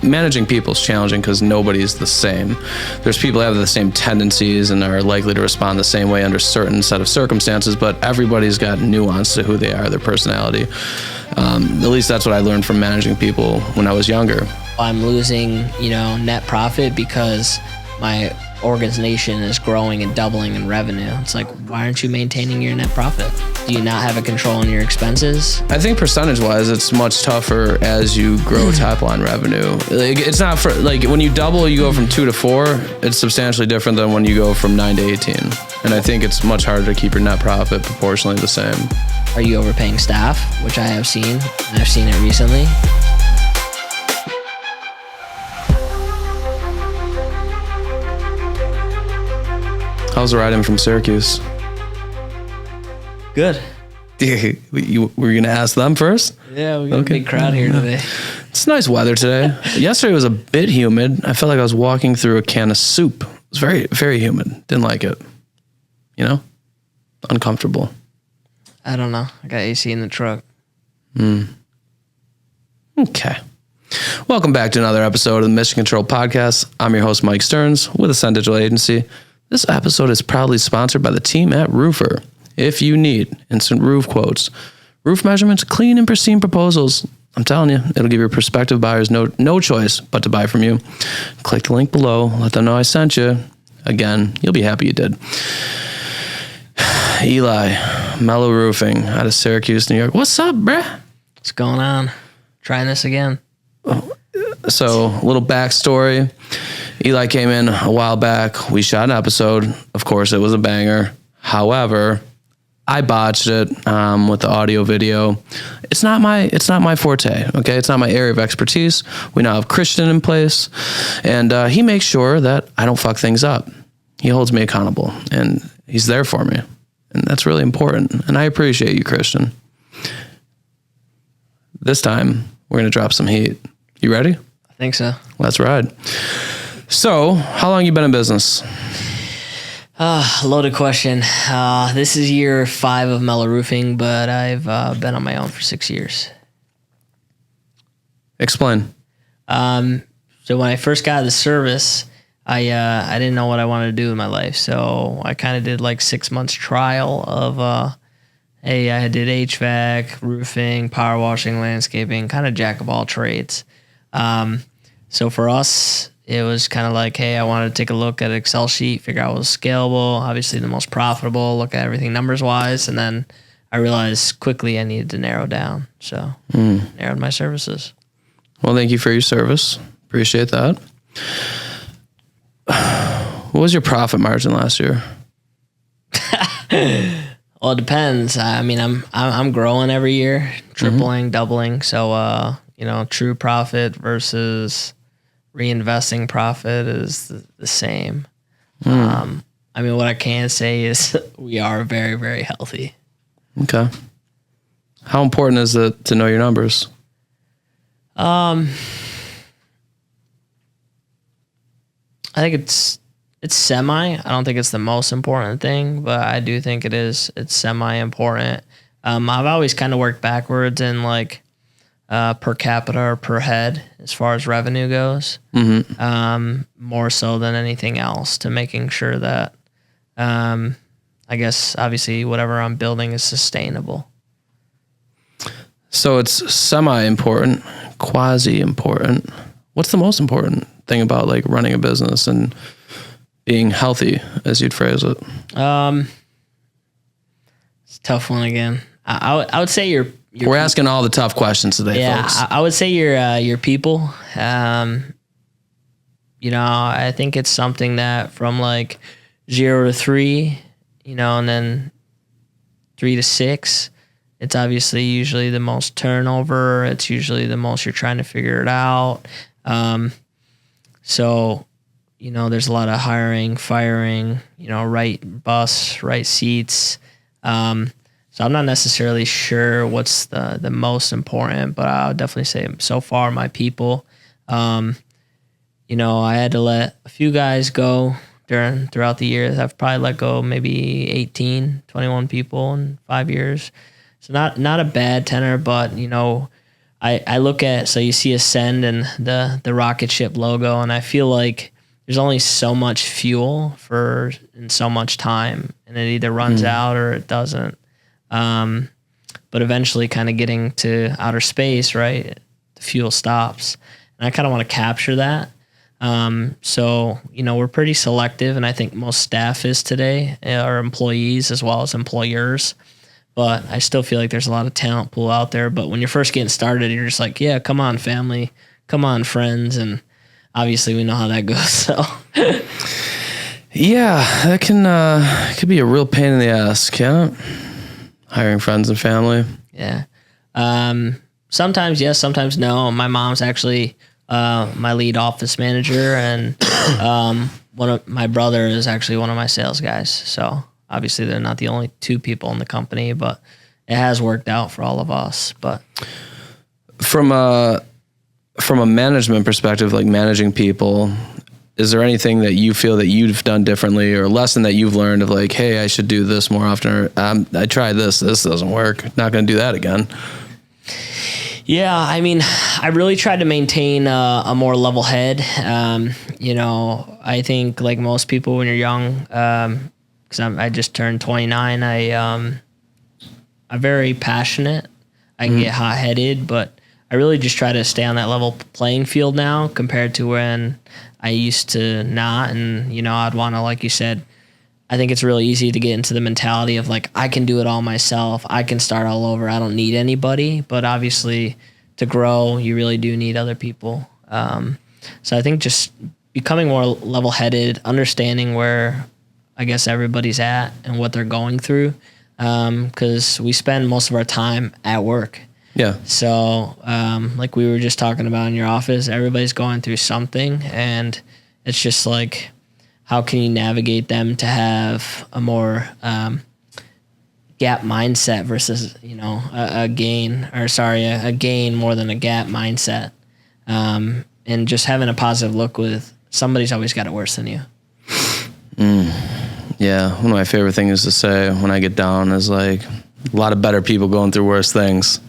managing people is challenging because nobody's the same. There's people that have the same tendencies and are likely to respond the same way under certain set of circumstances, but everybody's got nuance to who they are, their personality. At least that's what I learned from managing people when I was younger. I'm losing, net profit because my organization is growing and doubling in revenue. It's like, why aren't you maintaining your net profit? Do you not have a control on your expenses? I think percentage-wise, it's much tougher as you grow top-line revenue. Like, it's not for, like, when you double, you go from 2 to 4, it's substantially different than when you go from 9 to 18. And I think it's much harder to keep your net profit proportionally the same. Are you overpaying staff, which I have seen, and I've seen it recently? How's the ride in from Syracuse? Good. Were you going to ask them first? Yeah, we got a big crowd here today. It's nice weather today. Yesterday was a bit humid. I felt like I was walking through a can of soup. It was very, very humid. Didn't like it. Uncomfortable. I don't know. I got AC in the truck. Okay. Welcome back to another episode of the Mission Control Podcast. I'm your host, Mike Stearns, with Ascent Digital Agency. This episode is proudly sponsored by the team at Roofer. If you need instant roof quotes, roof measurements, clean and pristine proposals, I'm telling you, it'll give your prospective buyers no choice but to buy from you. Click the link below. Let them know I sent you. Again, you'll be happy you did. Eli, Melo Roofing out of Syracuse, New York. What's up, bruh? What's going on? Trying this again. So, a little backstory. Eli came in a while back. We shot an episode. Of course, it was a banger. However, I botched it with the audio video. It's not my forte, okay? It's not my area of expertise. We now have Christian in place, and he makes sure that I don't fuck things up. He holds me accountable, and he's there for me, and that's really important, and I appreciate you, Christian. This time, we're going to drop some heat. You ready? I think so. Let's ride. So, how long you been in business? Loaded question. This is year 5 of Melo Roofing, but I've been on my own for 6 years. Explain. So when I first got the service, I didn't know what I wanted to do in my life. So I kind of did like 6 months trial of, hey, I did HVAC, roofing, power washing, landscaping, kind of jack of all trades. So for us, it was kind of like, hey, I wanted to take a look at an Excel sheet, figure out what was scalable, obviously the most profitable, look at everything numbers-wise, and then I realized quickly I needed to narrow down. So narrowed my services. Well, thank you for your service. Appreciate that. What was your profit margin last year? Well, it depends. I mean, I'm growing every year, tripling, doubling. So, true profit versus reinvesting profit is the same. I mean, what I can say is we are very, very healthy. Okay. How important is it to know your numbers? I think it's semi. I don't think it's the most important thing, but I do think it's semi important. I've always kind of worked backwards in like per capita or per head as far as revenue goes. More so than anything else, to making sure that I guess obviously whatever I'm building is sustainable. So it's semi-important, quasi-important. What's the most important thing about like running a business and being healthy, as you'd phrase it? It's a tough one again. I would say we're asking all the tough questions today, folks. I would say your people. I think it's something that from like 0 to 3, and then 3 to 6, it's obviously usually the most turnover. It's usually the most you're trying to figure it out. So, there's a lot of hiring, firing, right bus, right seats. So I'm not necessarily sure what's the most important, but I'll definitely say so far my people. I had to let a few guys go throughout the years. I've probably let go maybe 18, 21 people in 5 years. So not a bad tenor, but I I look at, so you see Ascend and the rocket ship logo, and I feel like there's only so much fuel and so much time, and it either runs out or it doesn't. But eventually kind of getting to outer space, right, the fuel stops. And I kind of want to capture that. So, we're pretty selective, and I think most staff is today, our employees as well as employers. But I still feel like there's a lot of talent pool out there. But when you're first getting started, you're just like, yeah, come on, family, come on, friends. And obviously we know how that goes. So, yeah, that could be a real pain in the ass, can't it? Hiring friends and family. Yeah. Sometimes yes, sometimes no. My mom's actually my lead office manager, and my brother is actually one of my sales guys. So obviously they're not the only two people in the company, but it has worked out for all of us. But from a management perspective, like managing people, is there anything that you feel that you've done differently, or a lesson that you've learned of like, hey, I should do this more often, or I tried this doesn't work, not going to do that again? Yeah, I mean, I really tried to maintain a more level head. I think like most people when you're young, because I just turned 29, I'm very passionate. I can get hot-headed, but I really just try to stay on that level playing field now compared to when I used to not. And, I'd want to, like you said, I think it's really easy to get into the mentality of like, I can do it all myself. I can start all over. I don't need anybody. But obviously to grow, you really do need other people. So I think just becoming more level-headed, understanding where I guess everybody's at and what they're going through. Because we spend most of our time at work. Yeah. So, like we were just talking about in your office, everybody's going through something, and it's just like, how can you navigate them to have a more gap mindset versus, a gain more than a gap mindset, and just having a positive look with somebody's always got it worse than you. Yeah, one of my favorite things to say when I get down is like, a lot of better people going through worse things.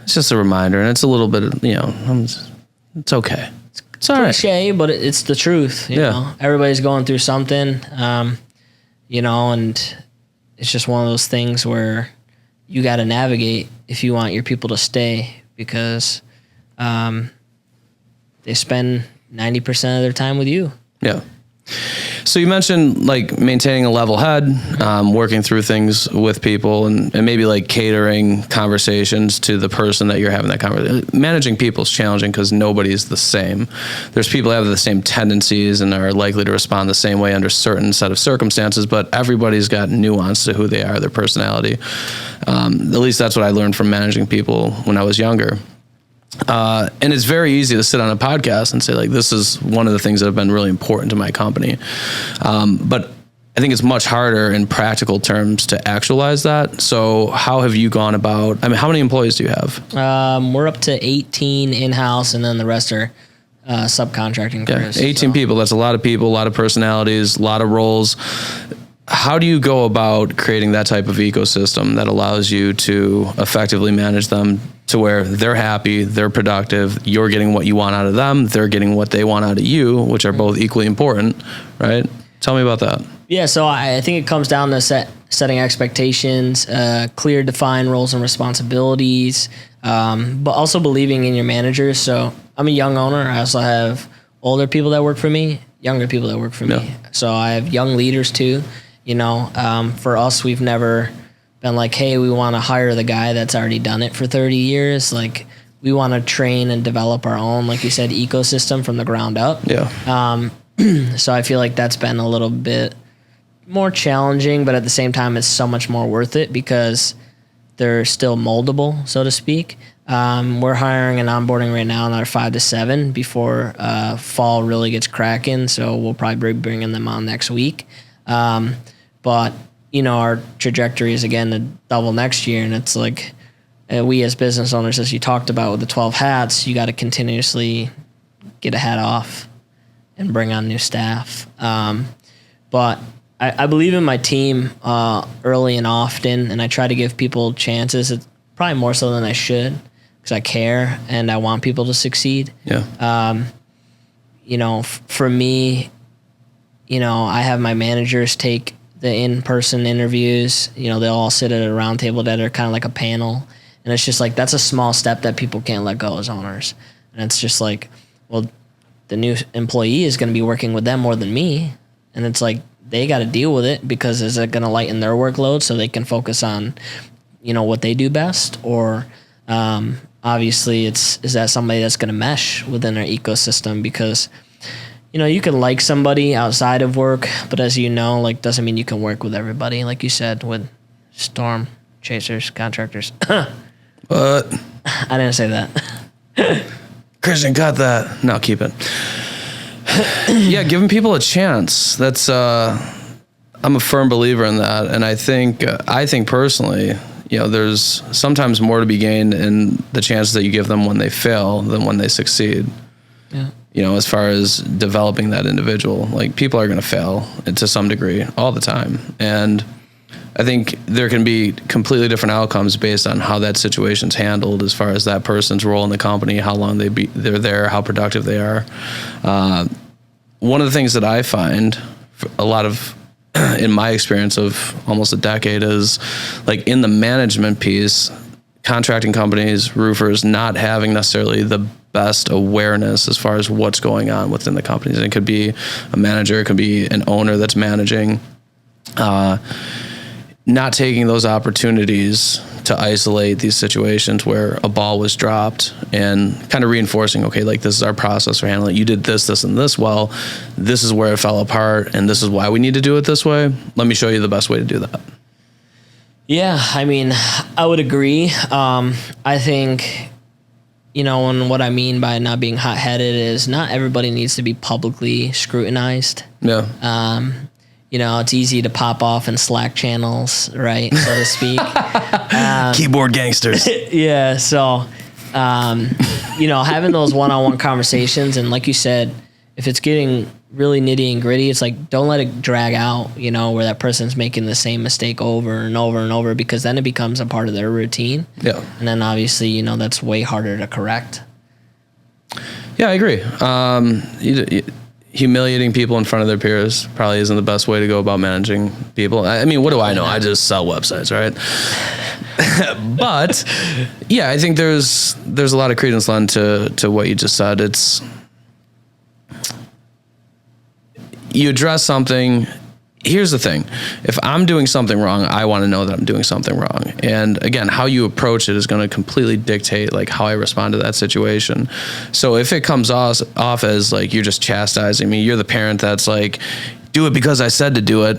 It's just a reminder, and it's a little bit, it's okay. It's all right. Cliche, but it's the truth. You know, everybody's going through something, and it's just one of those things where you got to navigate if you want your people to stay, because they spend 90% of their time with you. Yeah. So you mentioned like maintaining a level head, working through things with people, and maybe like catering conversations to the person that you're having that conversation. Managing people is challenging because nobody's the same. There's people that have the same tendencies and are likely to respond the same way under certain set of circumstances, but everybody's got nuance to who they are, their personality. At least that's what I learned from managing people when I was younger. And it's very easy to sit on a podcast and say like, this is one of the things that have been really important to my company. But I think it's much harder in practical terms to actualize that. So how have you gone about, how many employees do you have? We're up to 18 in-house, and then the rest are subcontracting crews. 18 people. That's a lot of people, a lot of personalities, a lot of roles. How do you go about creating that type of ecosystem that allows you to effectively manage them to where they're happy, they're productive, you're getting what you want out of them, they're getting what they want out of you, which are both equally important, right? Tell me about that. Yeah, so I think it comes down to setting expectations, clear, defined roles and responsibilities, but also believing in your managers. So I'm a young owner. I also have older people that work for me, younger people that work for me. So I have young leaders too. For us, we've never been like, hey, we want to hire the guy that's already done it for 30 years. Like, we want to train and develop our own, like you said, ecosystem from the ground up. Yeah. So I feel like that's been a little bit more challenging, but at the same time, it's so much more worth it because they're still moldable, so to speak. We're hiring and onboarding right now in our 5 to 7 before fall really gets cracking. So we'll probably be bringing them on next week. But, our trajectory is, again, to double next year. And it's like we as business owners, as you talked about with the 12 hats, you got to continuously get a hat off and bring on new staff. But I believe in my team early and often, and I try to give people chances. It's probably more so than I should, because I care and I want people to succeed. Yeah. For me, I have my managers take the in-person interviews. They'll all sit at a round table together, kind of like a panel. And it's just like, that's a small step that people can't let go as owners. And it's just like, well, the new employee is going to be working with them more than me. And it's like, they got to deal with it, because is it going to lighten their workload so they can focus on, what they do best? Or obviously is that somebody that's going to mesh within their ecosystem? Because, you can like somebody outside of work, but as doesn't mean you can work with everybody. Like you said, with storm chasers, contractors. But I didn't say that. Christian, got that. No, keep it. Yeah, giving people a chance. That's I'm a firm believer in that, and I think personally, there's sometimes more to be gained in the chances that you give them when they fail than when they succeed. Yeah. As far as developing that individual, like, people are going to fail to some degree all the time, and I think there can be completely different outcomes based on how that situation's handled, as far as that person's role in the company, how long they're there, how productive they are. One of the things that I find a lot of, in my experience of almost a decade, is like, in the management piece, contracting companies, roofers not having necessarily the best awareness as far as what's going on within the companies. And it could be a manager, it could be an owner that's managing, not taking those opportunities to isolate these situations where a ball was dropped, and kind of reinforcing, okay, like, this is our process for handling it. You did this, this, and this well. This is where it fell apart, and this is why we need to do it this way. Let me show you the best way to do that. Yeah, I mean, I would agree. I think, and what I mean by not being hot-headed is not everybody needs to be publicly scrutinized. Yeah. It's easy to pop off in Slack channels, right, so to speak. Keyboard gangsters. Yeah, so, having those one-on-one conversations, and like you said, if it's getting really nitty and gritty, it's like, don't let it drag out, where that person's making the same mistake over and over and over, because then it becomes a part of their routine. Yeah. And then obviously, that's way harder to correct. Yeah, I agree. Humiliating people in front of their peers probably isn't the best way to go about managing people. I mean, what do I know? I just sell websites, right? But yeah, I think there's a lot of credence lent to what you just said. It's, you address something. Here's the thing. If I'm doing something wrong, I want to know that I'm doing something wrong. And again, how you approach it is going to completely dictate, like, how I respond to that situation. So if it comes off as like, you're just chastising me, you're the parent that's like, do it because I said to do it.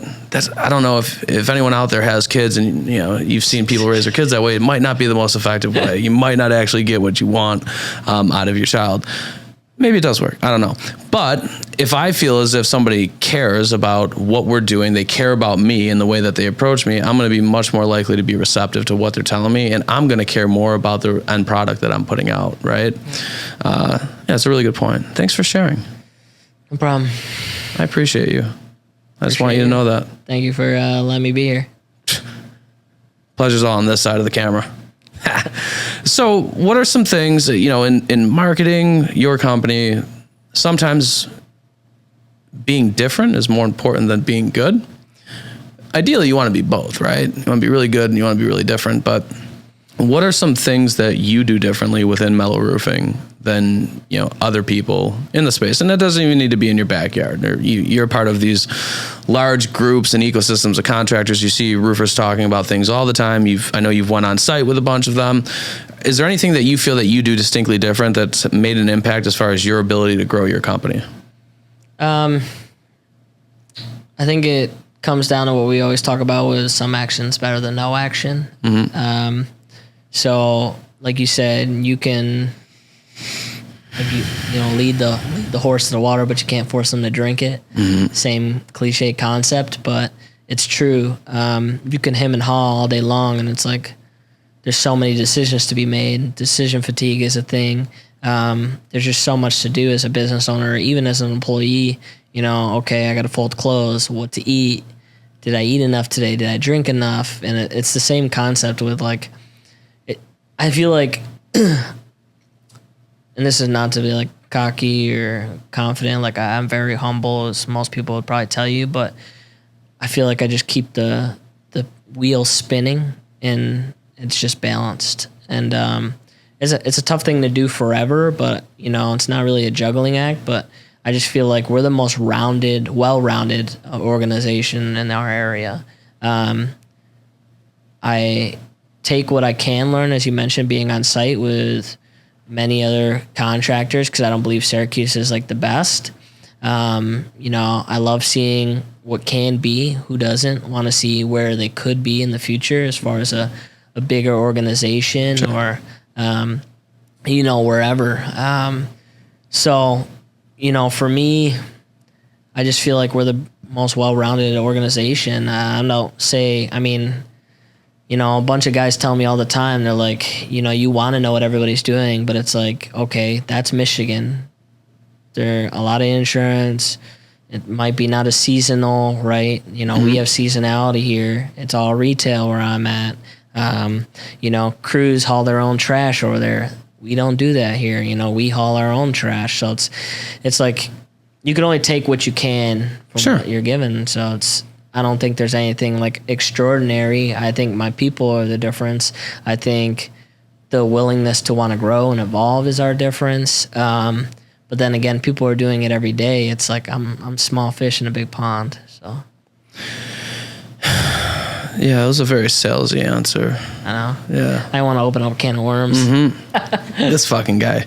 I don't know if anyone out there has kids, and you've seen people raise their kids that way. It might not be the most effective way. You might not actually get what you want out of your child. Maybe it does work. I don't know. But if I feel as if somebody cares about what we're doing, they care about me and the way that they approach me, I'm going to be much more likely to be receptive to what they're telling me, and I'm going to care more about the end product that I'm putting out, right? Yeah, it's a really good point. Thanks for sharing. No problem. I appreciate you. I just want you to know that. Thank you for letting me be here. Pleasure's all on this side of the camera. So what are some things that, in marketing your company, sometimes being different is more important than being good? Ideally, you want to be both, right? You want to be really good and you want to be really different. But what are some things that you do differently within Melo Roofing than, other people in the space? And that doesn't even need to be in your backyard. Or you're part of these large groups and ecosystems of contractors. You see roofers talking about things all the time. I know you've went on site with a bunch of them. Is there anything that you feel that you do distinctly different that's made an impact as far as your ability to grow your company? I think it comes down to what we always talk about, was some action's better than no action. Mm-hmm. So like you said, you can, lead the horse to the water, but you can't force them to drink it. Mm-hmm. Same cliche concept, but it's true. You can hem and haw all day long, and it's like, there's so many decisions to be made. Decision fatigue is a thing. There's just so much to do as a business owner, even as an employee. Okay, I got to fold clothes, what to eat. Did I eat enough today? Did I drink enough? And it's the same concept with, like, I feel like and this is not to be like cocky or confident. Like I'm very humble, as most people would probably tell you, but I feel like I just keep the wheel spinning and it's just balanced. And it's a tough thing to do forever, but it's not really a juggling act. But I just feel like we're the most well-rounded organization in our area. I take what I can learn, as you mentioned, being on site with many other contractors, because I don't believe Syracuse is like the best. I love seeing what can be. Who doesn't want to see where they could be in the future as far as a bigger organization, sure, or, wherever. So, for me, I just feel like we're the most well-rounded organization. A bunch of guys tell me all the time, they're like, you want to know what everybody's doing, but it's like, okay, that's Michigan. There are a lot of insurance. It might be not as seasonal, right? We have seasonality here. It's all retail where I'm at. Crews haul their own trash over there. We don't do that here. We haul our own trash. So it's like you can only take what you can from sure, what you're given. So I don't think there's anything like extraordinary. I think my people are the difference. I think the willingness to want to grow and evolve is our difference. But then again, people are doing it every day. It's like I'm small fish in a big pond. So yeah, it was a very salesy answer. I know. Yeah, I want to open up a can of worms. Mm-hmm. This fucking guy.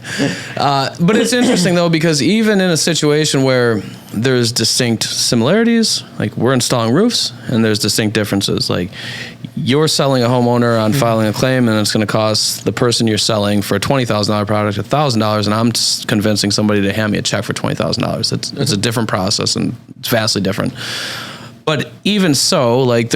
But it's interesting though, because even in a situation where there's distinct similarities, like we're installing roofs, and there's distinct differences. Like you're selling a homeowner on filing a claim, and it's going to cost the person you're selling for a $20,000 product $1,000, and I'm just convincing somebody to hand me a check for $20,000. It's a different process, and it's vastly different. But even so, like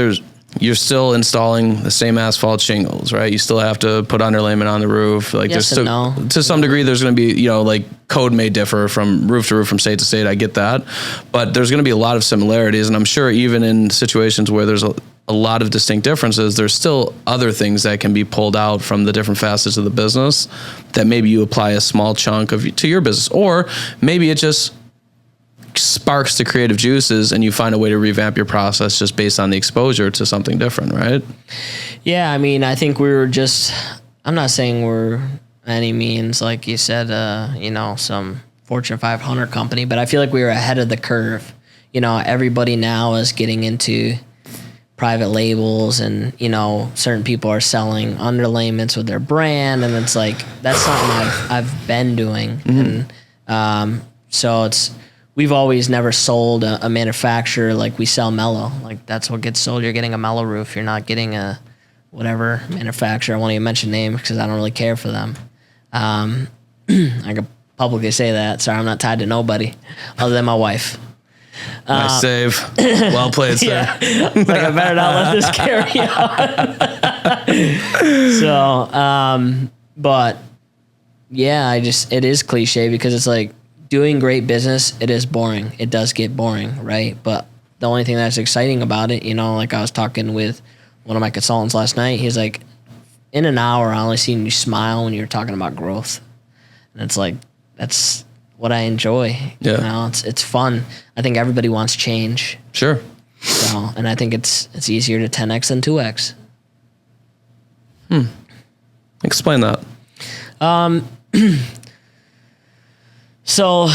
you're still installing the same asphalt shingles, right? You still have to put underlayment on the roof. Like yes, there's still, to some degree, there's going to be, like code may differ from roof to roof, from state to state. I get that, but there's going to be a lot of similarities, and I'm sure even in situations where there's a lot of distinct differences, there's still other things that can be pulled out from the different facets of the business that maybe you apply a small chunk to your business, or maybe it just sparks the creative juices and you find a way to revamp your process just based on the exposure to something different, right? Yeah, I think I'm not saying we're any means, like you said, some Fortune 500 company, but I feel like we were ahead of the curve. Everybody now is getting into private labels, and certain people are selling underlayments with their brand, and it's like that's something I've been doing. Mm-hmm. And so we've always never sold a manufacturer like we sell Melo. Like that's what gets sold. You're getting a Melo roof. You're not getting a whatever manufacturer. I won't even mention names because I don't really care for them. I could publicly say that. Sorry, I'm not tied to nobody other than my wife. Nice save. Well played, sir. Yeah. Like I better not let this carry on. So, but yeah, it is cliche because it's like doing great business. It is boring. It does get boring, right? But the only thing that's exciting about it, like I was talking with one of my consultants last night. He's like, in an hour, I only seen you smile when you were talking about growth, and it's like that's what I enjoy. Yeah. It's fun. I think everybody wants change. Sure. So, and I think it's easier to 10x than 2x. Explain that. So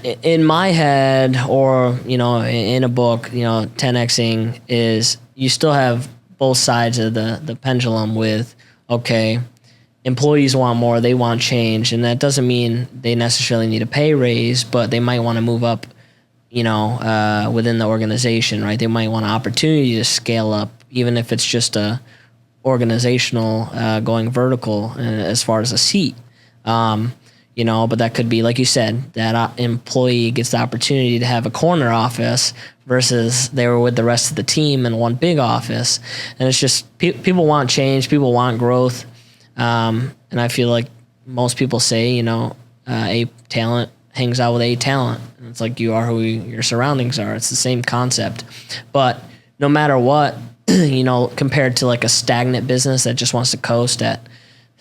in my head, or, in a book, 10xing is you still have both sides of the pendulum with, okay, employees want more, they want change, and that doesn't mean they necessarily need a pay raise, but they might want to move up, within the organization, right? They might want an opportunity to scale up, even if it's just a organizational going vertical as far as a seat. But that could be, like you said, that employee gets the opportunity to have a corner office versus they were with the rest of the team in one big office. And it's just people want change, people want growth. And I feel like most people say, A talent hangs out with A talent. And it's like you are who your surroundings are. It's the same concept. But no matter what, compared to like a stagnant business that just wants to coast at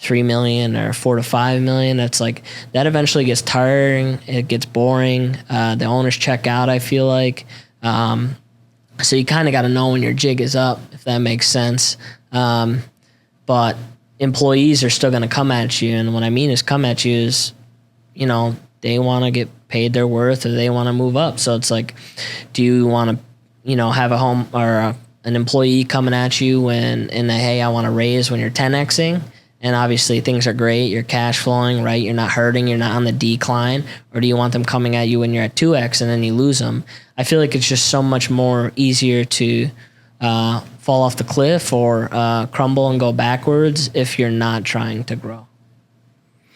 $3 million or $4 to $5 million. That's like, that eventually gets tiring. It gets boring. The owners check out, I feel like. So you kind of got to know when your jig is up, if that makes sense. But employees are still going to come at you. And what I mean is come at you is, they want to get paid their worth or they want to move up. So it's like, do you want to, have a home or an employee coming at you hey, I want to raise when you're 10Xing? And obviously things are great. You're cash flowing, right? You're not hurting. You're not on the decline. Or do you want them coming at you when you're at 2X and then you lose them? I feel like it's just so much more easier to fall off the cliff or crumble and go backwards if you're not trying to grow.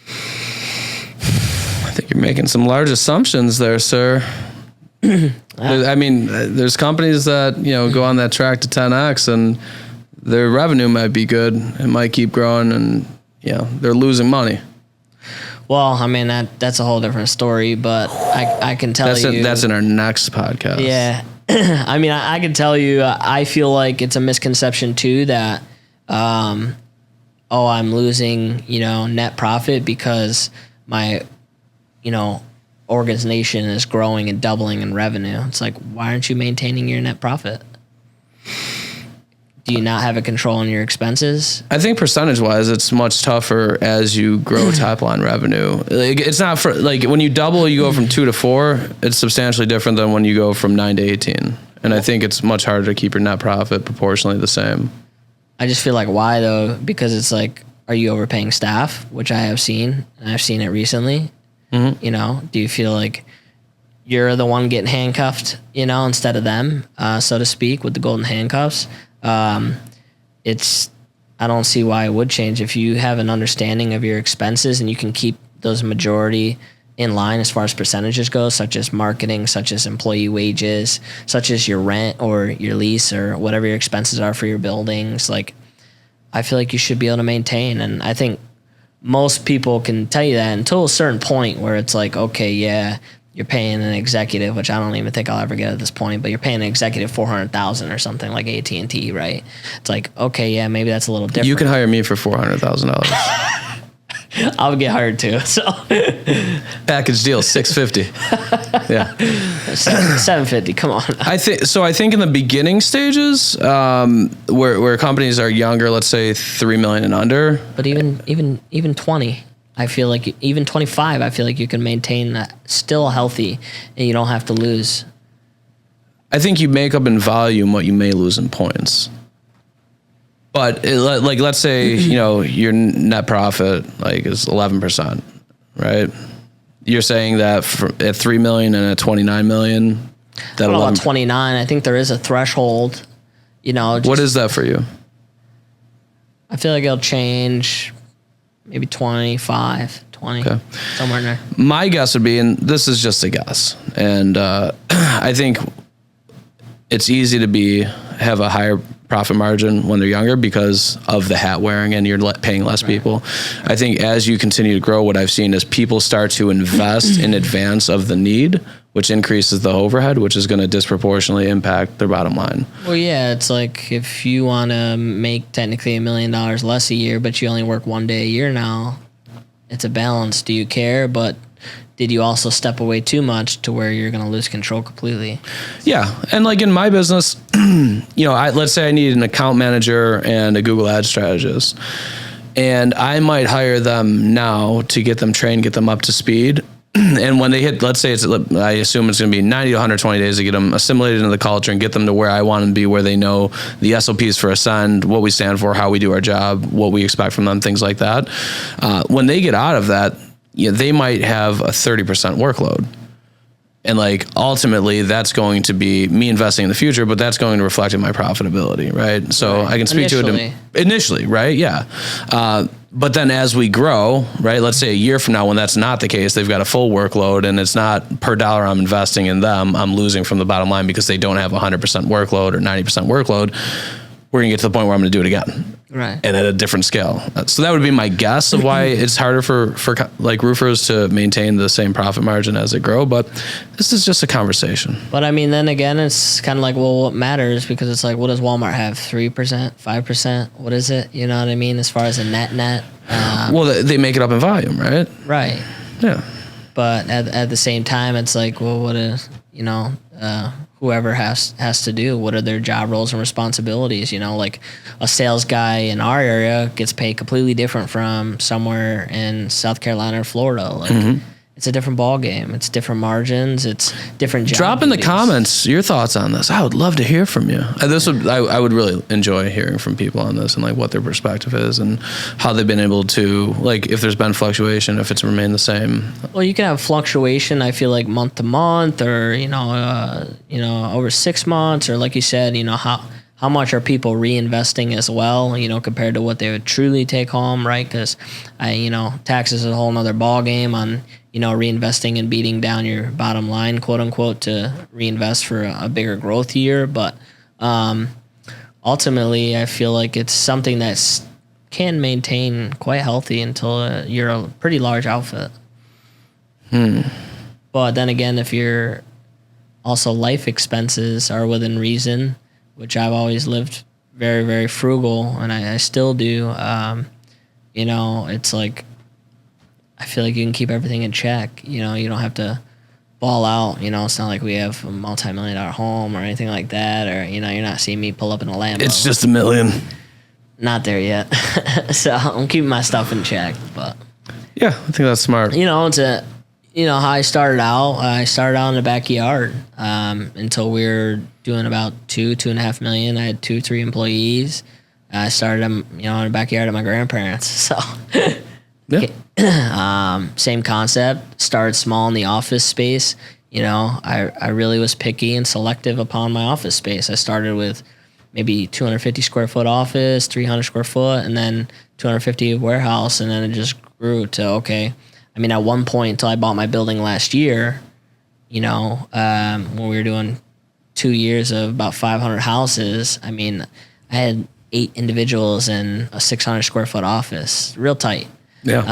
I think you're making some large assumptions there, sir. I mean, there's companies that, go on that track to 10X and their revenue might be good. It might keep growing and, they're losing money. Well, I mean, that's a whole different story, but I can tell you. That's in our next podcast. Yeah. I mean, I can tell you, I feel like it's a misconception too that, I'm losing, net profit because my, organization is growing and doubling in revenue. It's like, why aren't you maintaining your net profit? Do you not have a control on your expenses? I think percentage-wise, it's much tougher as you grow top-line revenue. Like, it's not for when you double, you go from 2 to 4. It's substantially different than when you go from 9 to 18. And I think it's much harder to keep your net profit proportionally the same. I just feel like why though? Because it's like, are you overpaying staff? Which I have seen, and I've seen it recently. Mm-hmm. Do you feel like you're the one getting handcuffed, instead of them, so to speak, with the golden handcuffs? I don't see why it would change if you have an understanding of your expenses and you can keep those majority in line as far as percentages go, such as marketing, such as employee wages, such as your rent or your lease or whatever your expenses are for your buildings. Like, I feel like you should be able to maintain. And I think most people can tell you that until a certain point where it's like, okay, yeah, you're paying an executive, which I don't even think I'll ever get at this point, but you're paying an executive $400,000 or something like AT&T, right? It's like, okay, yeah, maybe that's a little different. You can hire me for $400,000. I'll get hired too. So package deal, $650. Yeah, $750. Come on. I think in the beginning stages, where companies are younger, let's say 3 million and under, but even 20. I feel like even 25, I feel like you can maintain still healthy and you don't have to lose. I think you make up in volume what you may lose in points. But let's say, your net profit is 11%, right? You're saying that at 3 million and at 29 million, that I don't know about 29. I think there is a threshold, what is that for you? I feel like it'll change. Maybe 25, 20, okay. Somewhere in there. My guess would be, and this is just a guess, and I think it's easy to have a higher profit margin when they're younger because of the hat wearing and you're paying less people. I think as you continue to grow, what I've seen is people start to invest in advance of the need, which increases the overhead, which is going to disproportionately impact their bottom line. Well, yeah, it's like if you want to make technically $1 million less a year, but you only work 1 day a year now, it's a balance. Do you care? But did you also step away too much to where you're going to lose control completely? Yeah. And in my business, let's say I need an account manager and a Google Ads strategist. And I might hire them now to get them trained, get them up to speed. And when they hit, let's say I assume it's going to be 90 to 120 days to get them assimilated into the culture and get them to where I want them to be, where they know the SOPs for Ascend, what we stand for, how we do our job, what we expect from them, things like that. When they get out of that, they might have a 30% workload. And ultimately that's going to be me investing in the future, but that's going to reflect in my profitability, right? So I can speak to it initially, right? Yeah. But then as we grow, right, let's say a year from now when that's not the case, they've got a full workload and it's not per dollar I'm investing in them, I'm losing from the bottom line because they don't have 100% workload or 90% workload. We're going to get to the point where I'm going to do it again. Right. and at a different scale. So that would be my guess of why it's harder for like roofers to maintain the same profit margin as they grow. But this is just a conversation. But I mean, then again, it's kind of like, well, what matters? Because it's like, what does Walmart have? 3%, 5%? What is it? You know what I mean? As far as a net. Well, they make it up in volume, right? Right. Yeah. But at the same time, it's like, well, what is, whoever has to do, what are their job roles and responsibilities? Like a sales guy in our area gets paid completely different from somewhere in South Carolina or Florida. Like it's a different ball game. It's different margins. It's different job Drop in the duties. comments your thoughts on this. I would love to hear from you. I would really enjoy hearing from people on this and like what their perspective is and how they've been able to, like, if there's been fluctuation, if it's remained the same. Well, you can have fluctuation. I feel like month to month, or over 6 months, or like you said, how much are people reinvesting as well, compared to what they would truly take home, right? Because taxes is a whole nother ball game on reinvesting and beating down your bottom line, quote unquote, to reinvest for a bigger growth year. But ultimately, I feel like it's something that can maintain quite healthy until you're a pretty large outfit. But then again, if your also life expenses are within reason, which I've always lived very, very frugal, and I still do, it's like, I feel like you can keep everything in check. You don't have to ball out. It's not like we have a multi-million-dollar home or anything like that, or you're not seeing me pull up in a Lambo. It's just $1 million. Not there yet. So I'm keeping my stuff in check. But yeah, I think that's smart. It's how I started out. I started out in the backyard until we were doing about $2.5 million. I had 2-3 employees. I started in the backyard of my grandparents. So. Yeah. Same concept. Started small in the office space. I really was picky and selective upon my office space. I started with maybe 250 square foot office, 300 square foot, and then 250 warehouse, and then it just grew to okay. I mean, at one point until I bought my building last year, when we were doing 2 years of about 500 houses, I mean, I had 8 individuals in a 600 square foot office, real tight. Yeah.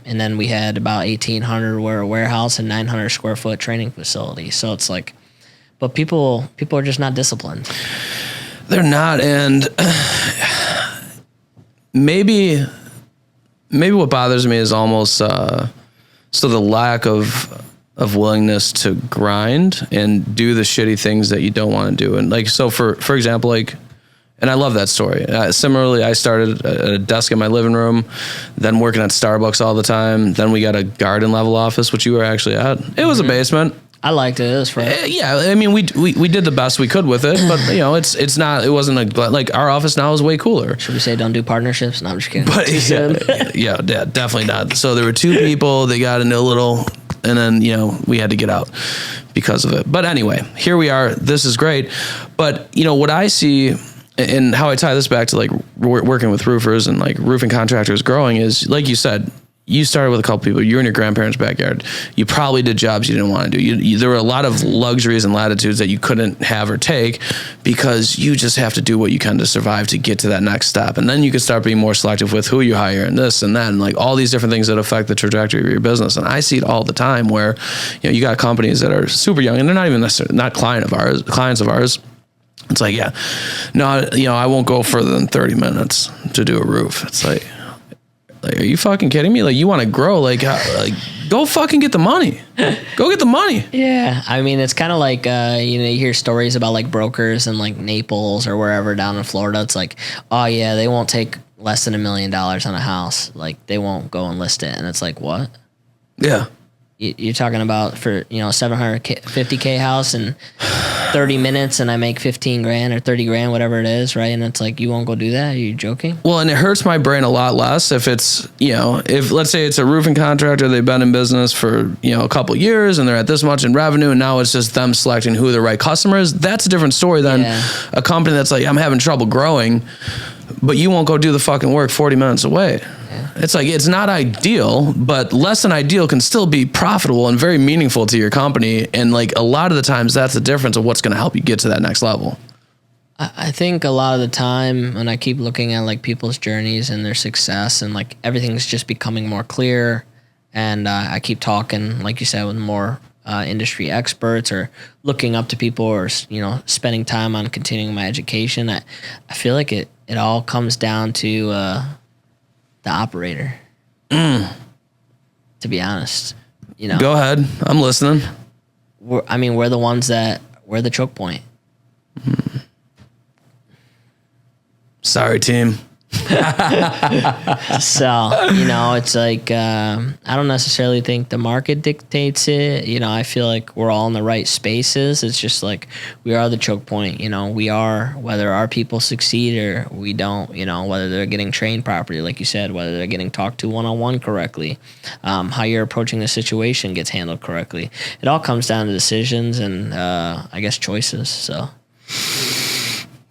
And then we had about 1,800 were a warehouse and 900 square foot training facility. So it's like, but people are just not disciplined. They're not, and maybe what bothers me is almost so the lack of willingness to grind and do the shitty things that you don't want to do. And like, so for example, like. And I love that story. Similarly, I started at a desk in my living room, then working at Starbucks all the time. Then we got a garden level office, which you were actually at. It was a basement. I liked it. It was fun. Yeah, I mean, we did the best we could with it, but it's not. It wasn't like our office now is way cooler. Should we say don't do partnerships? No, I'm just kidding. But yeah, definitely not. So there were 2 people. They got into a little, and then we had to get out because of it. But anyway, here we are. This is great. But what I see. And how I tie this back to like working with roofers and like roofing contractors growing is, like you said, you started with a couple people. You were in your grandparents' backyard. You probably did jobs you didn't want to do. There were a lot of luxuries and latitudes that you couldn't have or take because you just have to do what you can to survive to get to that next step. And then you can start being more selective with who you hire and this and that and like all these different things that affect the trajectory of your business. And I see it all the time where you got companies that are super young and they're not even necessarily not clients of ours. It's like, I won't go further than 30 minutes to do a roof. It's like, are you fucking kidding me? Like, you want to grow, like go fucking get the money. Go get the money. Yeah. I mean, it's kind of like, you hear stories about like brokers in like Naples or wherever down in Florida. It's like, oh yeah, they won't take less than $1 million on a house. Like they won't go and list it. And it's like, what? Yeah. You're talking about for, $750K house in 30 minutes and I make 15 grand or 30 grand, whatever it is. Right. And it's like, you won't go do that. Are you joking? Well, and it hurts my brain a lot less if it's, if let's say it's a roofing contractor, they've been in business for, a couple years and they're at this much in revenue. And now it's just them selecting who the right customer is. That's a different story than a company that's like, I'm having trouble growing, but you won't go do the fucking work 40 minutes away. It's like, it's not ideal, but less than ideal can still be profitable and very meaningful to your company. And like a lot of the times that's the difference of what's going to help you get to that next level. I think a lot of the time when I keep looking at like people's journeys and their success and like everything's just becoming more clear, and I keep talking, like you said, with more industry experts or looking up to people or, spending time on continuing my education, I feel like it all comes down to the operator. To be honest, Go ahead. I'm listening. We're the ones we're the choke point. Sorry, team. So, it's like, I don't necessarily think the market dictates it. I feel like we're all in the right spaces. It's just like we are the choke point. We are, whether our people succeed or we don't, whether they're getting trained properly, like you said, whether they're getting talked to one-on-one correctly, how you're approaching the situation gets handled correctly. It all comes down to decisions and, I guess, choices. So,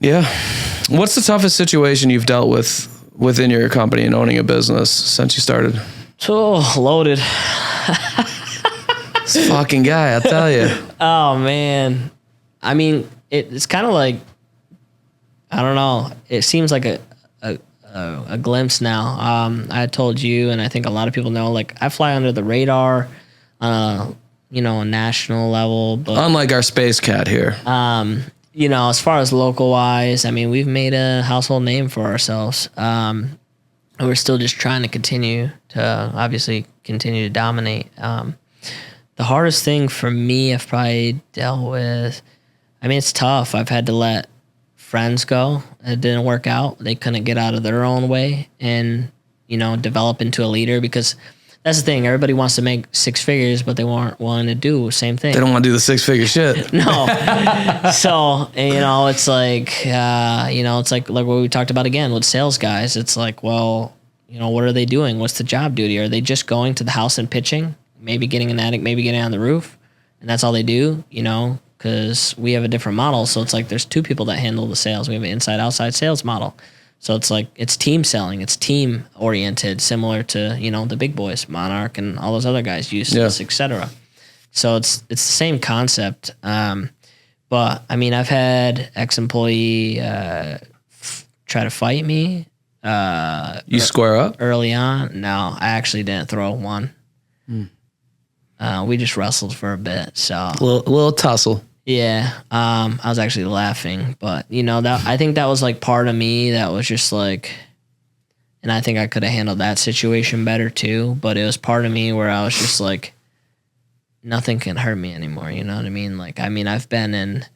yeah. What's the toughest situation you've dealt with within your company and owning a business since you started? Oh, loaded. This fucking guy, I'll tell you. Oh, man. It's kind of like, I don't know. It seems like a glimpse now. I had told you, and I think a lot of people know, like, I fly under the radar, a national level. But unlike our space cat here. As far as local wise, we've made a household name for ourselves. We're still just trying to continue to dominate. The hardest thing for me I've probably dealt with, it's tough. I've had to let friends go. It didn't work out. They couldn't get out of their own way and, develop into a leader, because that's the thing. Everybody wants to make six figures, but they weren't willing to do the same thing. They don't want to do the six-figure shit. No. So, it's like, it's like what we talked about again with sales guys. It's like, well, what are they doing? What's the job duty? Are they just going to the house and pitching? Maybe getting an attic, maybe getting on the roof, and that's all they do, because we have a different model. So it's like there's two people that handle the sales. We have an inside-outside sales model. So it's like it's team selling, it's team oriented, similar to the big boys, Monarch, and all those other guys, Useless, etc. So it's the same concept. But I've had ex-employee try to fight me. You square up early on? No, I actually didn't throw one. We just wrestled for a bit. So a little tussle. Yeah, I was actually laughing, but that I think that was like part of me that was just like, and I think I could have handled that situation better too. But it was part of me where I was just like, nothing can hurt me anymore. You know what I mean? Like, I've been in,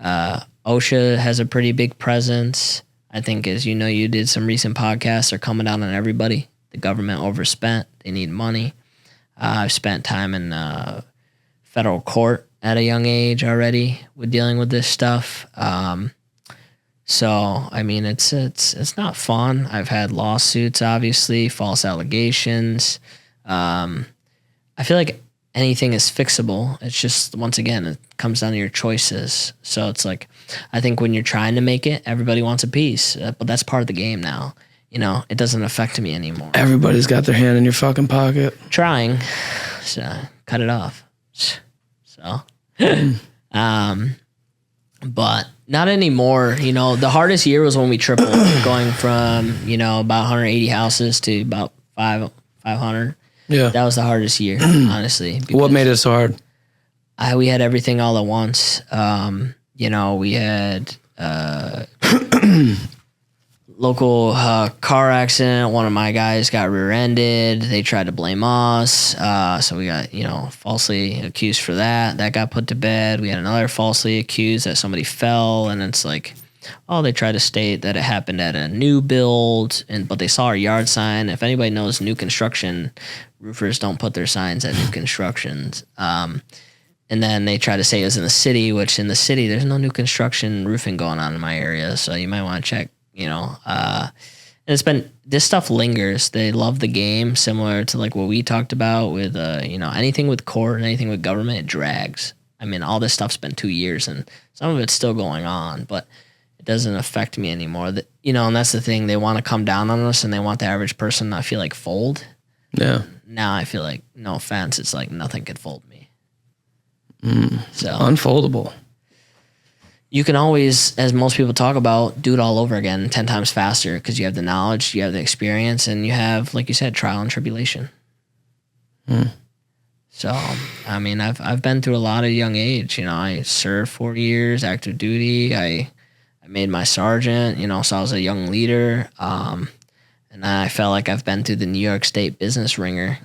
OSHA has a pretty big presence. I think, as you did some recent podcasts. They're coming down on everybody. The government overspent. They need money. I've spent time in federal court at a young age already with dealing with this stuff. So, it's not fun. I've had lawsuits, obviously, false allegations. I feel like anything is fixable. It's just, once again, it comes down to your choices. So it's like, I think when you're trying to make it, everybody wants a piece, but that's part of the game now. It doesn't affect me anymore. Everybody's got their hand in your fucking pocket. Trying. So, cut it off. So, but not anymore. The hardest year was when we tripled, going from, about 180 houses to about 500. Yeah. That was the hardest year, honestly. What made it so hard? We had everything all at once. We had, local car accident. One of my guys got rear-ended. They tried to blame us. So we got, falsely accused for that. That got put to bed. We had another falsely accused that somebody fell. And it's like, they tried to state that it happened at a new build, but they saw our yard sign. If anybody knows new construction, roofers don't put their signs at new constructions. And then they tried to say it was in the city, which in the city, there's no new construction roofing going on in my area. So you might want to check. And this stuff lingers. They love the game, similar to like what we talked about with, anything with court and anything with government, it drags. All this stuff's been 2 years and some of it's still going on, but it doesn't affect me anymore. And that's the thing. They want to come down on us and they want the average person to feel like fold. Yeah. Now I feel like, no offense, it's like nothing could fold me. So unfoldable. you can always, as most people talk about, do it all over again 10 times faster because you have the knowledge, you have the experience, and you have, like you said, trial and tribulation. So, I mean, I've been through a lot at a young age. You know, I served 4 years active duty. I made my sergeant, you know, so I was a young leader. And I felt like I've been through the New York State business ringer.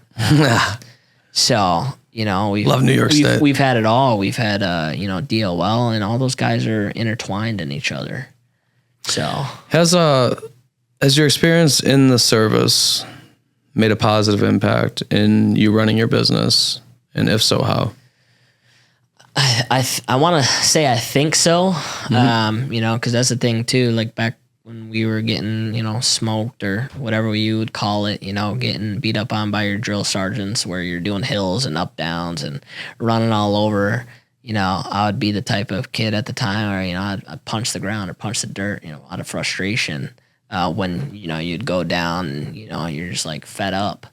So, you know, Love New York State. We've had it all. We've had, you know, DOL, and all those guys are intertwined in each other. So has your experience in the service made a positive impact in you running your business? And if so, how? I want to say I think so. You know, because that's the thing too. Like back when we were getting, you know, smoked or whatever you would call it, you know, getting beat up on by your drill sergeants where you're doing hills and up downs and running all over, you know, I would be the type of kid at the time where, you know, I'd punch the ground or punch the dirt, you know, out of frustration when, you know, you'd go down and, you know, you're just like fed up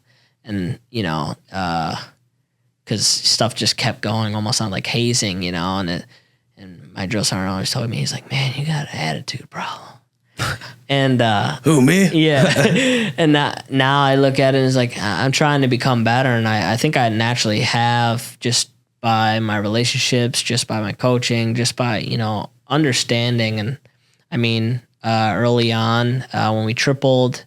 and, you know, because stuff just kept going almost on like hazing, you know, and my drill sergeant always told me, he's like, man, you got an attitude problem. And who, me? Yeah. And now I look at it as like I'm trying to become better, and I think I naturally have, just by my relationships, just by my coaching, just by, you know, understanding. And I mean, early on when we tripled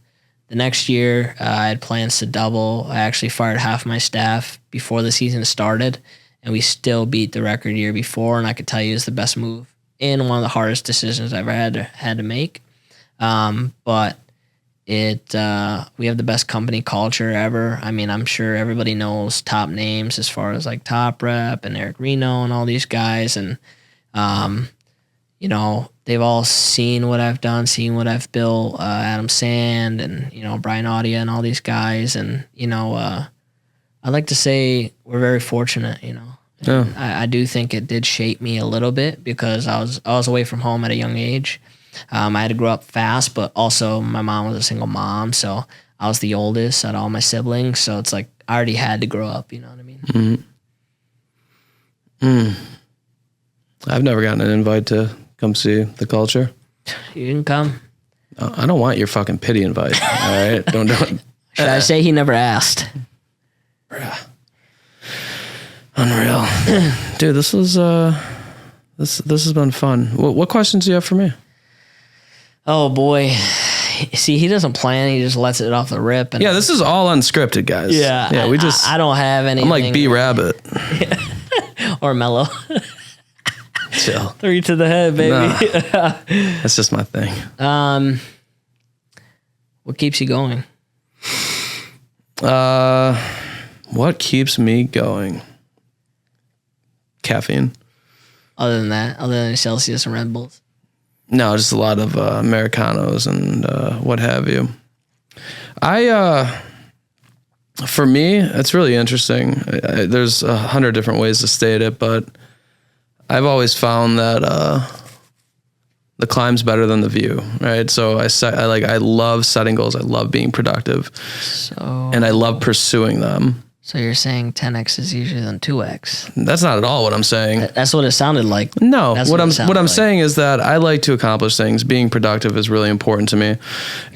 the next year, I had plans to double. I actually fired half my staff before the season started, and we still beat the record year before. And I could tell you it's the best move and one of the hardest decisions I've ever had to make. But we have the best company culture ever. I mean, I'm sure everybody knows top names as far as like Top Rep and Eric Reno and all these guys. And, you know, they've all seen what I've done, seen what I've built, Adam Sand and, you know, Brian Audia and all these guys. And, you know, I'd like to say we're very fortunate, you know. Yeah. I do think it did shape me a little bit because I was away from home at a young age. I had to grow up fast, but also my mom was a single mom, so I was the oldest out of all my siblings. So it's like I already had to grow up. You know what I mean? I've never gotten an invite to come see the culture. You can come. I don't want your fucking pity invite. All right, don't. Should I say he never asked? Unreal, dude. This was this has been fun. What questions do you have for me? Oh boy. See, he doesn't plan. He just lets it off the rip. And yeah, this is all unscripted, guys. Yeah. We just. I don't have anything. I'm like B Rabbit. Or Melo. Chill. 3 to the head, baby. Nah, that's just my thing. What keeps you going? What keeps me going? Caffeine. Other than Celsius and Red Bulls? No, just a lot of Americanos and what have you. For me, it's really interesting. There's 100 different ways to state it, but I've always found that the climb's better than the view, right? So I love setting goals. I love being productive, and I love pursuing them. So you're saying 10x is easier than 2x? That's not at all what I'm saying. That's what it sounded like. No, what I'm saying is that I like to accomplish things. Being productive is really important to me.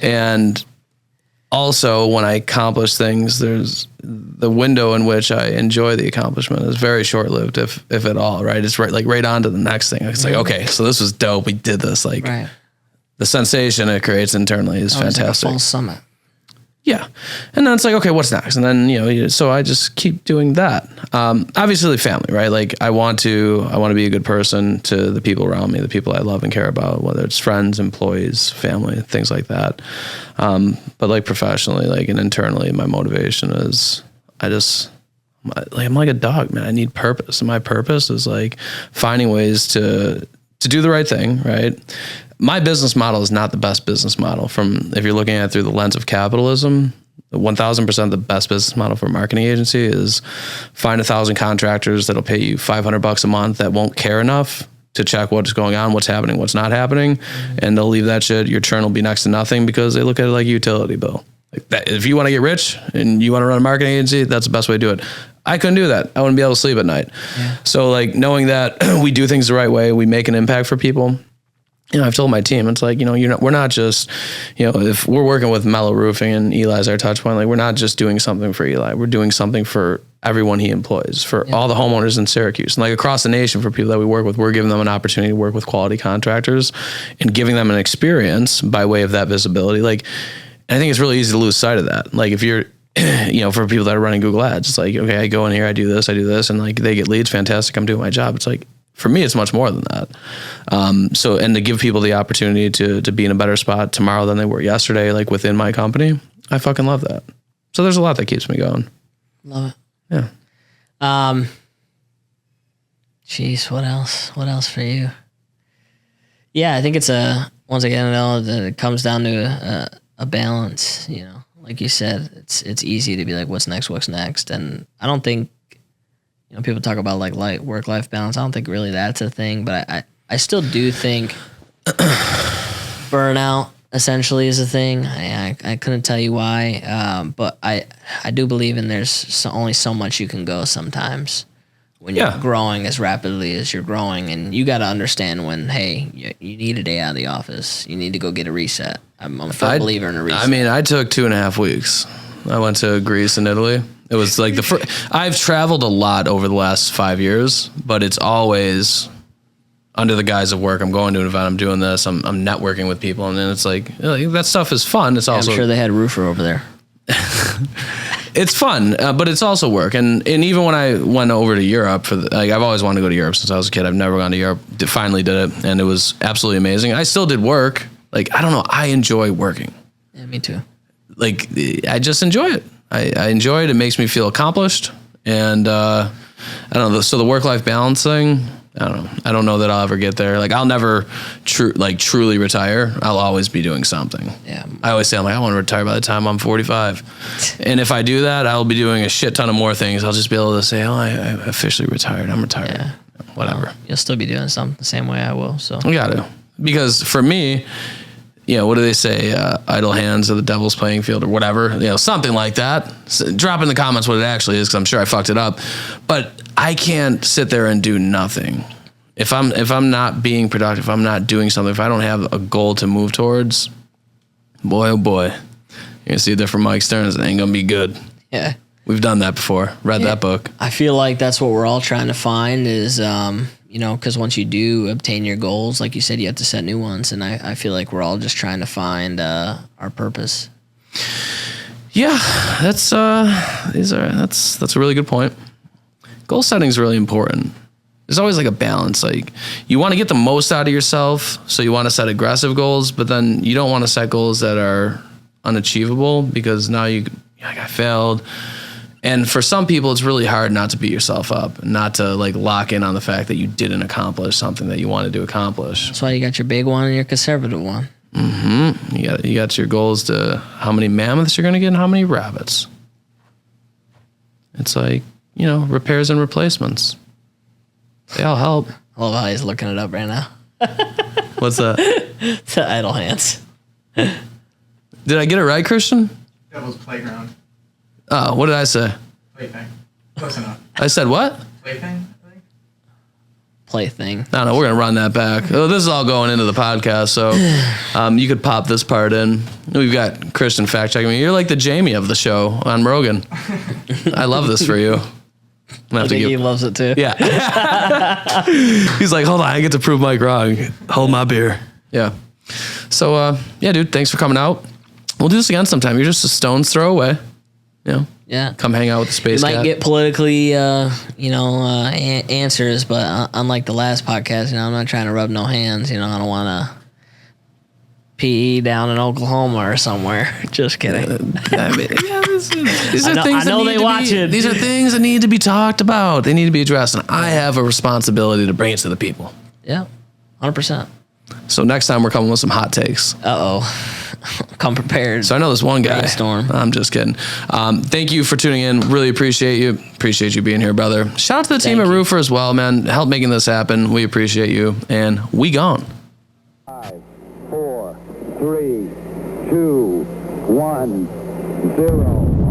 And also when I accomplish things, there's the window in which I enjoy the accomplishment is very short-lived, if at all, right? It's right on to the next thing. It's like, okay, so this was dope. We did this. Like the sensation it creates internally is fantastic. Like a full summit. Yeah. And then it's like, okay, what's next? And then, so I just keep doing that. Obviously family, right? Like I want to be a good person to the people around me, the people I love and care about, whether it's friends, employees, family, things like that. But like professionally, like and internally, my motivation is I'm like a dog, man. I need purpose. And my purpose is like finding ways to do the right thing, right? My business model is not the best business model if you're looking at it through the lens of capitalism. 1,000% the best business model for a marketing agency is find 1,000 contractors that'll pay you $500 a month that won't care enough to check what's going on, what's happening, what's not happening. And they'll leave that shit. Your churn will be next to nothing because they look at it like a utility bill. Like that, if you want to get rich and you want to run a marketing agency, that's the best way to do it. I couldn't do that. I wouldn't be able to sleep at night. Yeah. So like knowing that we do things the right way, we make an impact for people. I've told my team, it's like, we're not just, if we're working with Melo Roofing and Eli's our touch point, like we're not just doing something for Eli. We're doing something for everyone he employs, for all the homeowners in Syracuse. And like across the nation for people that we work with, we're giving them an opportunity to work with quality contractors and giving them an experience by way of that visibility. Like, and I think it's really easy to lose sight of that. Like if you're, for people that are running Google ads, it's like, okay, I go in here, I do this, and like they get leads. Fantastic. I'm doing my job. It's like, for me, it's much more than that. And to give people the opportunity to be in a better spot tomorrow than they were yesterday, like within my company, I fucking love that. So there's a lot that keeps me going. Love it. Yeah. Geez, what else? What else for you? Yeah, I think it's once again, it comes down to a balance, like you said, it's easy to be like, what's next? And I don't think, people talk about like work-life balance. I don't think really that's a thing, but I still do think burnout essentially is a thing. I couldn't tell you why, but I do believe in there's only so much you can go sometimes when you're growing as rapidly as you're growing, and you got to understand when, hey, you need a day out of the office. You need to go get a reset. I'm a firm believer in a reset. I mean, I took 2.5 weeks. I went to Greece and Italy. It was like I've traveled a lot over the last 5 years, but it's always under the guise of work. I'm going to an event. I'm doing this. I'm networking with people. And then it's like, that stuff is fun. It's also, I'm sure they had a roofer over there. It's fun, but it's also work. And even when I went over to Europe I've always wanted to go to Europe since I was a kid. I've never gone to Europe. Finally did it. And it was absolutely amazing. I still did work. Like, I don't know. I enjoy working. Yeah, me too. Like, I just enjoy it. I enjoy it. It makes me feel accomplished. And I don't know. So the work-life balance thing, I don't know. I don't know that I'll ever get there. Like, I'll never truly retire. I'll always be doing something. Yeah. I always say, I want to retire by the time I'm 45. And if I do that, I'll be doing a shit ton of more things. I'll just be able to say, I officially retired. I'm retired. Yeah. Whatever. Well, you'll still be doing something the same way I will. So we got to. Because for me, what do they say? Idle hands are the devil's playing field or whatever, something like that. So drop in the comments what it actually is, because I'm sure I fucked it up. But I can't sit there and do nothing. If I'm not being productive, if I'm not doing something, if I don't have a goal to move towards, boy, oh boy, you're going to see a different Mike Stearns. It ain't going to be good. Yeah. We've done that before. Read that book. I feel like that's what we're all trying to find is, because once you do obtain your goals, like you said, you have to set new ones. And I feel like we're all just trying to find our purpose. Yeah, that's a really good point. Goal setting is really important. There's always like a balance. Like, you want to get the most out of yourself, so you want to set aggressive goals, but then you don't want to set goals that are unachievable, because now I failed. And for some people, it's really hard not to beat yourself up, and not to like lock in on the fact that you didn't accomplish something that you wanted to accomplish. That's why you got your big one and your conservative one. Mm-hmm. You got your goals to how many mammoths you're going to get and how many rabbits. It's like, repairs and replacements. They all help. I love how he's looking it up right now. What's that? The idle hands. Did I get it right, Christian? Devil's playground. Oh, what did I say? Plaything. Close enough. I said what? Plaything, I think. Plaything. No, we're going to run that back. Oh, this is all going into the podcast, so you could pop this part in. We've got Christian fact-checking me. You're like the Jamie of the show on Rogan. I love this for you. I think he loves it too. Yeah. He's like, hold on, I get to prove Mike wrong. Hold my beer. Yeah. So, dude, thanks for coming out. We'll do this again sometime. You're just a stone's throw away. Yeah. Come hang out with the Space You Cat. might get politically, answers, but unlike the last podcast, I'm not trying to rub no hands. I don't want to PE down in Oklahoma or somewhere. Just kidding. These are things that need to be talked about. They need to be addressed, and I have a responsibility to bring it to the people. Yeah, 100%. So next time we're coming with some hot takes. Come prepared. So I know this one guy. Brainstorm. I'm just kidding. Thank you for tuning in. Really appreciate you. Appreciate you being here, brother. Shout out to the team at Roofer as well, man. Help making this happen. We appreciate you. And we gone. 5, 4, 3, 2, 1, 0.